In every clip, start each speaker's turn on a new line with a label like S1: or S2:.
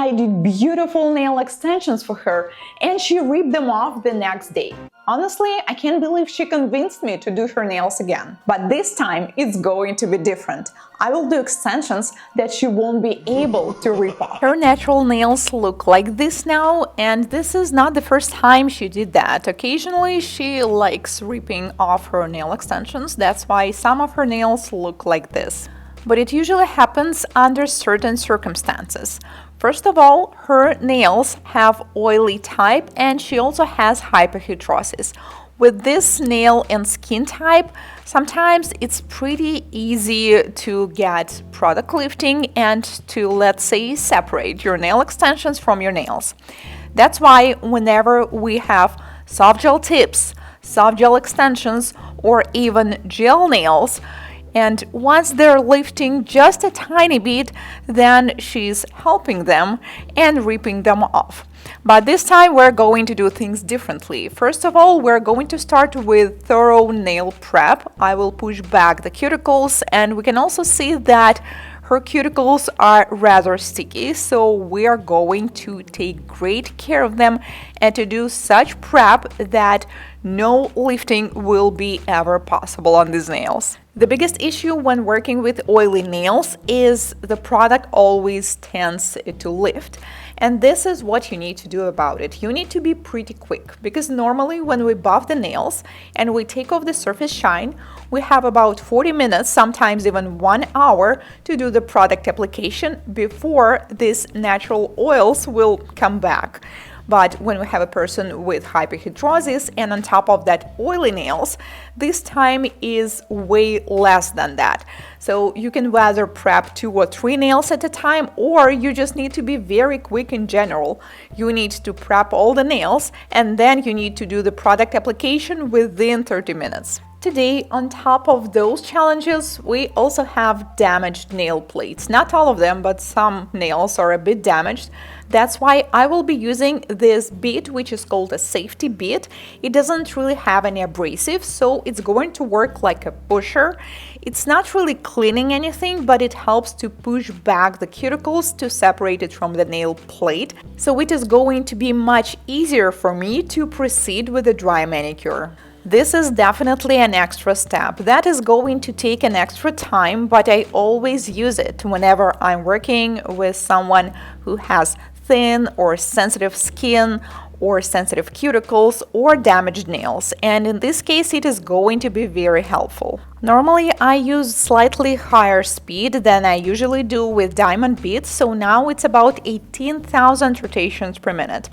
S1: I did beautiful nail extensions for her, and she ripped them off the next day. Honestly, I can't believe she convinced me to do her nails again. But this time, it's going to be different. I will do extensions that she won't be able to rip off. Her natural nails look like this now, and this is not the first time she did that. Occasionally, she likes ripping off her nail extensions. That's why some of her nails look like this. But it usually happens under certain circumstances. First of all, her nails have oily type and she also has hyperhidrosis. With this nail and skin type, sometimes it's pretty easy to get product lifting and to, let's say, separate your nail extensions from your nails. That's why whenever we have soft gel tips, soft gel extensions, or even gel nails, and once they're lifting just a tiny bit, then she's helping them and ripping them off. But this time we're going to do things differently. First of all, we're going to start with thorough nail prep. I will push back the cuticles, and we can also see that her cuticles are rather sticky, so we are going to take great care of them and to do such prep that no lifting will be ever possible on these nails. The biggest issue when working with oily nails is the product always tends to lift. And this is what you need to do about it. You need to be pretty quick, because normally when we buff the nails and we take off the surface shine, we have about 40 minutes, sometimes even 1 hour, to do the product application before these natural oils will come back. But when we have a person with hyperhidrosis and on top of that oily nails, this time is way less than that. So you can rather prep 2 or 3 nails at a time, or you just need to be very quick in general. You need to prep all the nails and then you need to do the product application within 30 minutes. Today, on top of those challenges, we also have damaged nail plates. Not all of them, but some nails are a bit damaged. That's why I will be using this bit, which is called a safety bit. It doesn't really have any abrasive, so it's going to work like a pusher. It's not really cleaning anything, but it helps to push back the cuticles to separate it from the nail plate. So it is going to be much easier for me to proceed with the dry manicure. This is definitely an extra step. That is going to take an extra time, but I always use it whenever I'm working with someone who has thin or sensitive skin or sensitive cuticles or damaged nails, and in this case it is going to be very helpful. Normally I use slightly higher speed than I usually do with diamond bits, so now it's about 18,000 rotations per minute.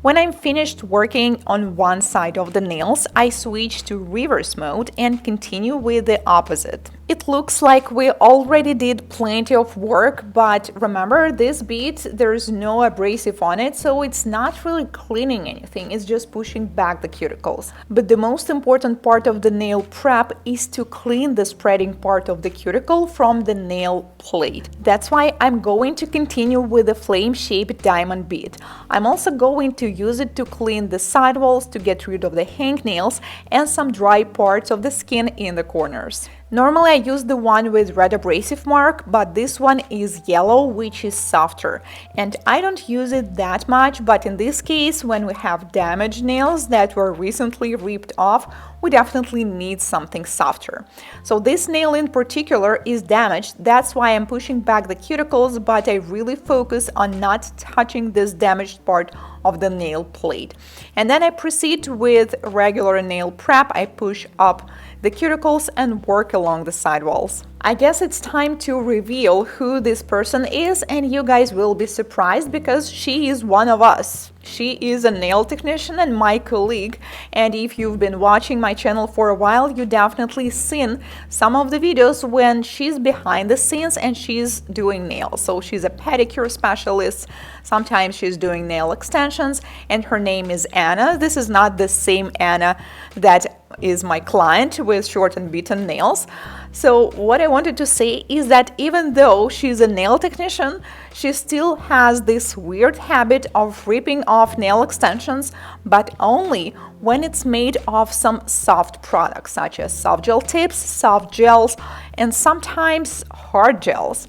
S1: When I'm finished working on one side of the nails, I switch to reverse mode and continue with the opposite. It looks like we already did plenty of work, but remember, this bit, there's no abrasive on it, so it's not really cleaning anything, it's just pushing back the cuticles. But the most important part of the nail prep is to clean the spreading part of the cuticle from the nail plate. That's why I'm going to continue with the flame-shaped diamond bit. I'm also going to use it to clean the sidewalls, to get rid of the hangnails and some dry parts of the skin in the corners. Normally I use the one with red abrasive mark, but this one is yellow, which is softer. And I don't use it that much, but in this case, when we have damaged nails that were recently ripped off, we definitely need something softer. So this nail in particular is damaged, that's why I'm pushing back the cuticles, but I really focus on not touching this damaged part of the nail plate. And then I proceed with regular nail prep. I push up the cuticles and work along the sidewalls. I guess it's time to reveal who this person is, and you guys will be surprised because she is one of us. She is a nail technician and my colleague, and if you've been watching my channel for a while, you definitely seen some of the videos when she's behind the scenes and she's doing nails. So she's a pedicure specialist, sometimes she's doing nail extensions, and her name is Anna. This is not the same Anna that is my client with short and beaten nails. So what I wanted to say is that even though she's a nail technician, she still has this weird habit of ripping off nail extensions, but only when it's made of some soft products, such as soft gel tips, soft gels, and sometimes hard gels.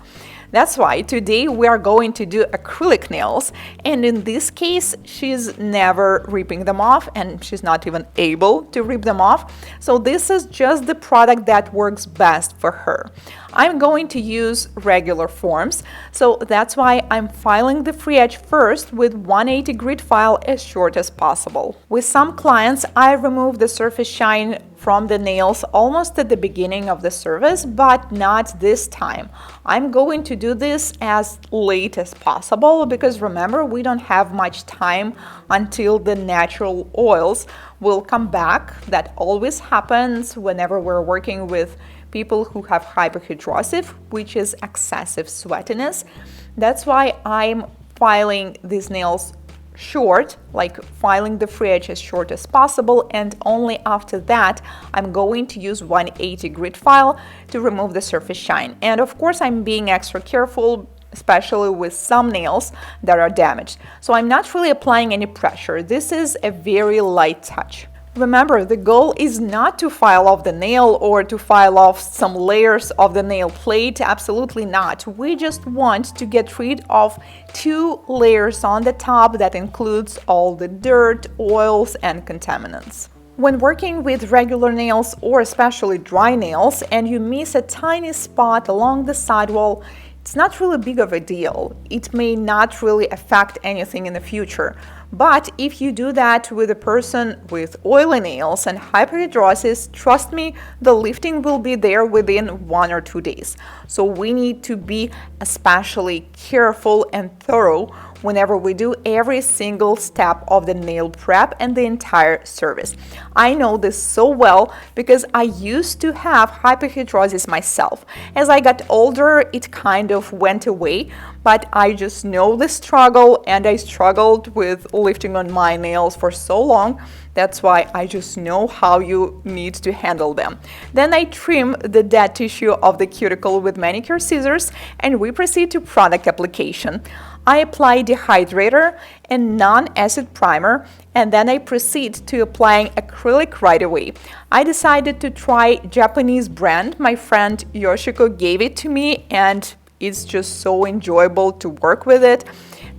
S1: That's why today we are going to do acrylic nails, and in this case she's never ripping them off and she's not even able to rip them off. So this is just the product that works best for her. I'm going to use regular forms, so that's why I'm filing the free edge first with 180 grit file as short as possible. With some clients, I remove the surface shine from the nails almost at the beginning of the service, but not this time. I'm going to do this as late as possible because remember, we don't have much time until the natural oils will come back. That always happens whenever we're working with people who have hyperhidrosis, which is excessive sweatiness. That's why I'm filing these nails short, like filing the free edge as short as possible, and only after that I'm going to use 180 grit file to remove the surface shine. And of course I'm being extra careful, especially with some nails that are damaged. So I'm not really applying any pressure. This is a very light touch. Remember, the goal is not to file off the nail or to file off some layers of the nail plate. Absolutely not. We just want to get rid of 2 layers on the top that includes all the dirt, oils, and contaminants. When working with regular nails or especially dry nails and you miss a tiny spot along the sidewall, it's not really big of a deal. It may not really affect anything in the future. But if you do that with a person with oily nails and hyperhidrosis, trust me, the lifting will be there within 1 or 2 days. So we need to be especially careful and thorough whenever we do every single step of the nail prep and the entire service. I know this so well because I used to have hyperhidrosis myself. As I got older, it kind of went away, but I just know the struggle, and I struggled with lifting on my nails for so long. That's why I just know how you need to handle them. Then I trim the dead tissue of the cuticle with manicure scissors, and we proceed to product application. I apply dehydrator and non-acid primer, and then I proceed to applying acrylic right away. I decided to try Japanese brand. My friend Yoshiko gave it to me, and it's just so enjoyable to work with it.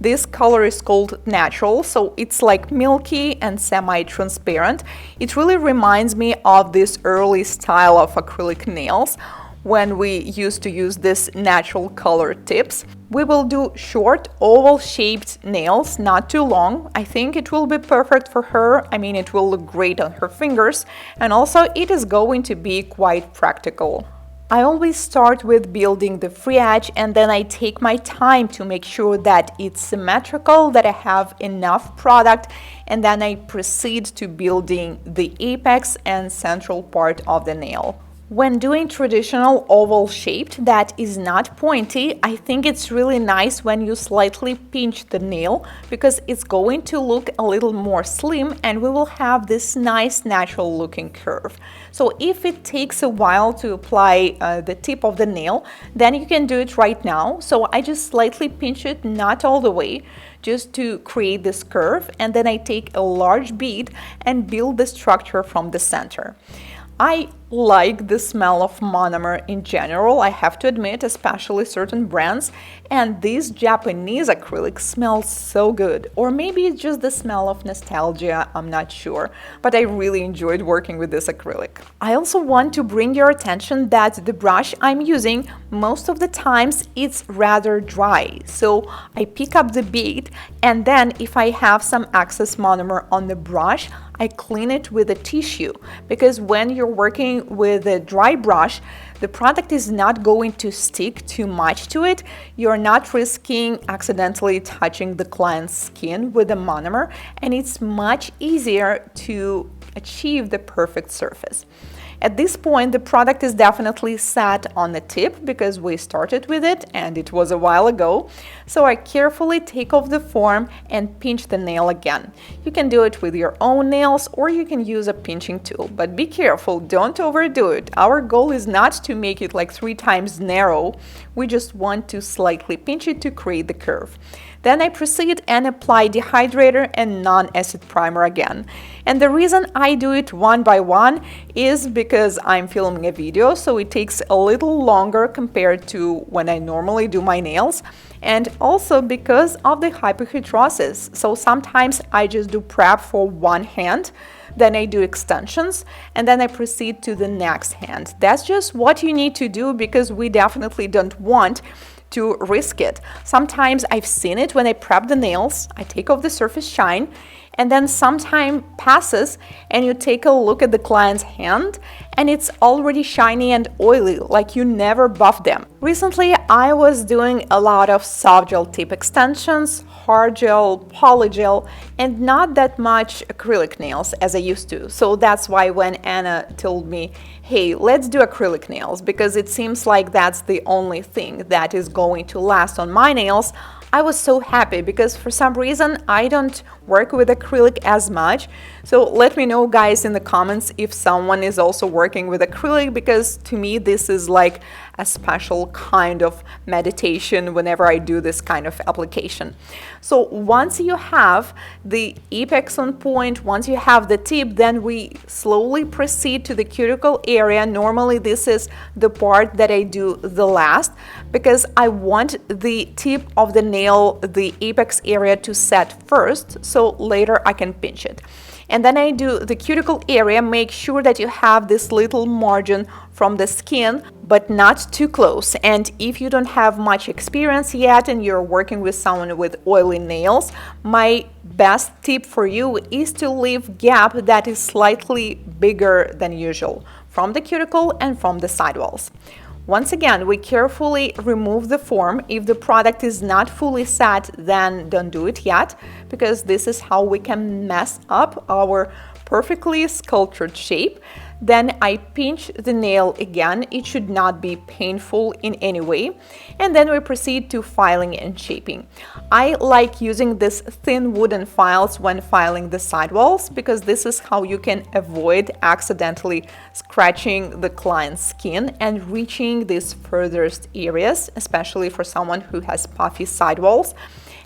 S1: This color is called Natural, so it's like milky and semi-transparent. It really reminds me of this early style of acrylic nails when we used to use this natural color tips. We will do short oval-shaped nails, not too long. I think it will be perfect for her. I mean, it will look great on her fingers, and also it is going to be quite practical. I always start with building the free edge, and then I take my time to make sure that it's symmetrical, that I have enough product, and then I proceed to building the apex and central part of the nail. When doing traditional oval shaped that is not pointy, I think it's really nice when you slightly pinch the nail because it's going to look a little more slim and we will have this nice natural looking curve. So if it takes a while to apply the tip of the nail, then you can do it right now. So I just slightly pinch it, not all the way, just to create this curve, and then I take a large bead and build the structure from the center. I like the smell of monomer in general, I have to admit, especially certain brands, and this Japanese acrylic smells so good. Or maybe it's just the smell of nostalgia, I'm not sure, but I really enjoyed working with this acrylic. I also want to bring your attention that the brush I'm using, most of the times it's rather dry. So I pick up the bead, and then if I have some excess monomer on the brush, I clean it with a tissue, because when you're working with a dry brush, the product is not going to stick too much to it. You're not risking accidentally touching the client's skin with the monomer, and it's much easier to achieve the perfect surface. At this point, the product is definitely set on the tip because we started with it and it was a while ago. So I carefully take off the form and pinch the nail again. You can do it with your own nails or you can use a pinching tool, but be careful, don't overdo it. Our goal is not to make it like 3 times narrow. We just want to slightly pinch it to create the curve. Then I proceed and apply dehydrator and non-acid primer again. And the reason I do it one by one is because I'm filming a video, so it takes a little longer compared to when I normally do my nails, and also because of the hyperhidrosis. So sometimes I just do prep for one hand, then I do extensions, and then I proceed to the next hand. That's just what you need to do because we definitely don't want to risk it. Sometimes I've seen it when I prep the nails, I take off the surface shine, and then some time passes and you take a look at the client's hand and it's already shiny and oily, like you never buffed them. Recently, I was doing a lot of soft gel tip extensions, hard gel, polygel, and not that much acrylic nails as I used to. So that's why when Anna told me, hey, let's do acrylic nails, because it seems like that's the only thing that is going to last on my nails, I was so happy because for some reason I don't work with acrylic as much. So let me know, guys, in the comments if someone is also working with acrylic, because to me this is like a special kind of meditation whenever I do this kind of application. So once you have the apex on point, once you have the tip, then we slowly proceed to the cuticle area. Normally this is the part that I do the last because I want the tip of the nail, the apex area, to set first, so later I can pinch it. And then I do the cuticle area. Make sure that you have this little margin from the skin, but not too close. And if you don't have much experience yet and you're working with someone with oily nails, my best tip for you is to leave gap that is slightly bigger than usual from the cuticle and from the sidewalls. Once again, we carefully remove the form. If the product is not fully set, then don't do it yet, because this is how we can mess up our perfectly sculptured shape. Then I pinch the nail again. It should not be painful in any way. And then we proceed to filing and shaping. I like using these thin wooden files when filing the sidewalls, because this is how you can avoid accidentally scratching the client's skin and reaching these furthest areas, especially for someone who has puffy sidewalls.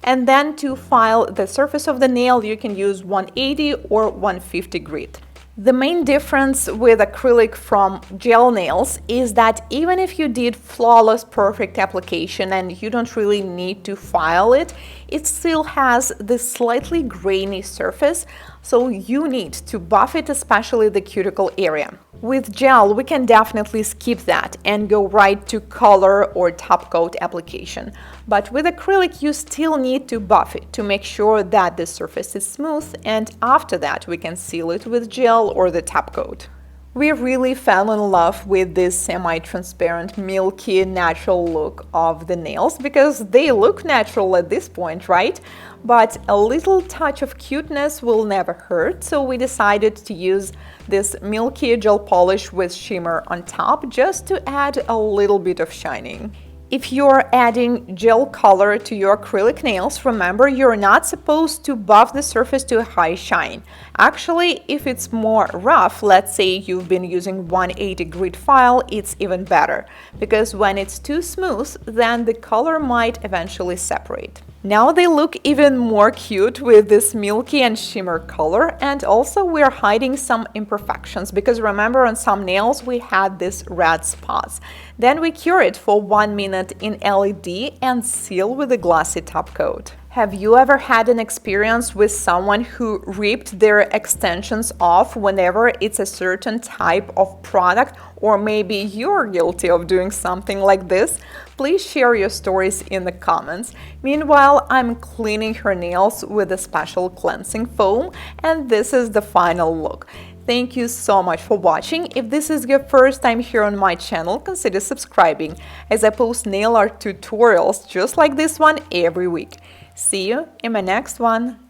S1: And then to file the surface of the nail, you can use 180 or 150 grit. The main difference with acrylic from gel nails is that even if you did flawless perfect application and you don't really need to file it, it still has this slightly grainy surface, so you need to buff it, especially the cuticle area. With gel, we can definitely skip that and go right to color or top coat application. But with acrylic, you still need to buff it to make sure that the surface is smooth, and after that we can seal it with gel or the top coat. We really fell in love with this semi-transparent, milky, natural look of the nails because they look natural at this point, right? But a little touch of cuteness will never hurt, so we decided to use this milky gel polish with shimmer on top just to add a little bit of shining. If you're adding gel color to your acrylic nails, remember you're not supposed to buff the surface to a high shine. Actually, if it's more rough, let's say you've been using 180 grit file, it's even better, because when it's too smooth, then the color might eventually separate. Now they look even more cute with this milky and shimmer color, and also we're hiding some imperfections because remember on some nails we had these red spots. Then we cure it for 1 minute in LED and seal with a glossy top coat. Have you ever had an experience with someone who ripped their extensions off whenever it's a certain type of product, or maybe you're guilty of doing something like this? Please share your stories in the comments. Meanwhile, I'm cleaning her nails with a special cleansing foam, and this is the final look. Thank you so much for watching. If this is your first time here on my channel, consider subscribing, as I post nail art tutorials just like this one every week. See you in my next one.